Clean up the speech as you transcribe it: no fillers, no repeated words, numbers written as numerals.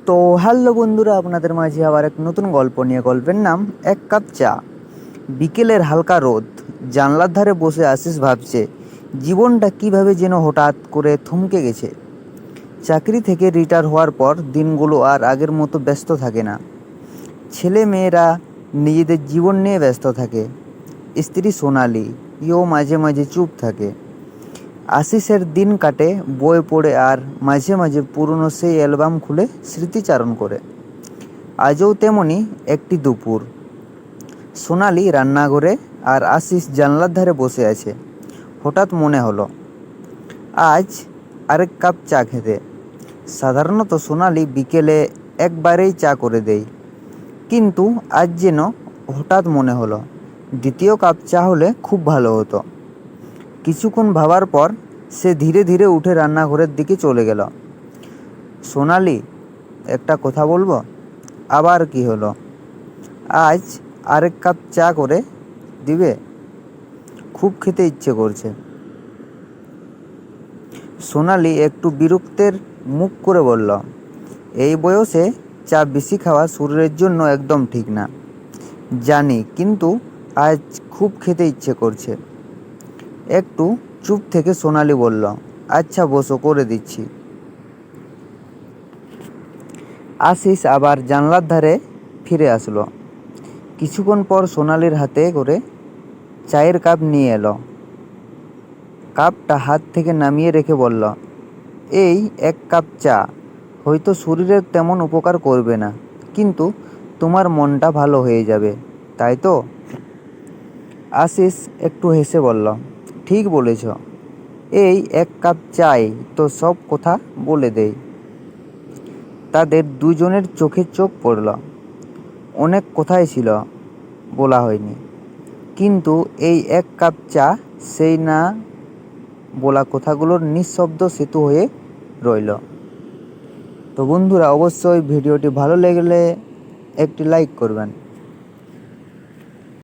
তো হ্যালো বন্ধুরা, আপনাদের মাঝে আবার এক নতুন গল্প নিয়ে। গল্পের নাম এক কাপ চা। বিকেলের হালকা রোদ, জানলার ধারে বসে আশিস ভাবছে জীবনটা কিভাবে যেন হঠাৎ করে থমকে গেছে। চাকরি থেকে রিটায়ার হওয়ার পর দিনগুলো আর আগের মতো ব্যস্ত থাকে না। ছেলে মেয়েরা নিজেদের জীবন নিয়ে ব্যস্ত থাকে। স্ত্রী সোনালি ইও মাঝে মাঝে চুপ থাকে। আশিসের দিন কাটে বই পড়ে আর মাঝে মাঝে পুরনো সেই অ্যালবাম খুলে স্মৃতিচারণ করে। আজও তেমনি একটি দুপুর, সোনালি রান্নাঘরে আর আশিস জানলার ধারে বসে আছে। হঠাৎ মনে হলো আজ আরেক কাপ চা খেতে। সাধারণত সোনালি বিকেলে একবারেই চা করে দেয়, কিন্তু আজ যেন হঠাৎ মনে হলো দ্বিতীয় কাপ চা হলে খুব ভালো হতো। কিছুক্ষণ ভাবার পর সে ধীরে ধীরে উঠে রান্নাঘরের দিকে চলে গেল। সোনালি, একটা কথা বলবো? আবার কি হলো? আজ আরেক কাপ চা করে দিবে? খুব খেতে ইচ্ছে করছে। সোনালি একটু বিরক্তের মুখ করে বলল, এই বয়সে চা বেশি খাওয়া শরীরের জন্য একদম ঠিক না। জানি, কিন্তু আজ খুব খেতে ইচ্ছে করছে। একটু চুপ থেকে সোনালি বলল, আচ্ছা বসো, করে দিচ্ছি। আশিস আবার জানলার ধারে ফিরে আসলো। কিছুক্ষণ পর সোনালির হাতে করে চায়ের কাপ নিয়ে এলো। কাপটা হাত থেকে নামিয়ে রেখে বলল, এই এক কাপ চা হয়তো শরীরের তেমন উপকার করবে না, কিন্তু তোমার মনটা ভালো হয়ে যাবে, তাই তো? আশিস একটু হেসে বলল, ঠিক বলেছ। এই এক কাপ চাই তো সব কথা বলে দেয়। তাদের দুজনের চোখে চোখ পড়ল। অনেক কথাই ছিল বলা হয়নি, কিন্তু এই এক কাপ চা সেই না বলা কথাগুলোর নিঃশব্দ সেতু হয়ে রইল। তো বন্ধুরা, অবশ্যই ভিডিওটি ভালো লাগলে একটি লাইক করবেন।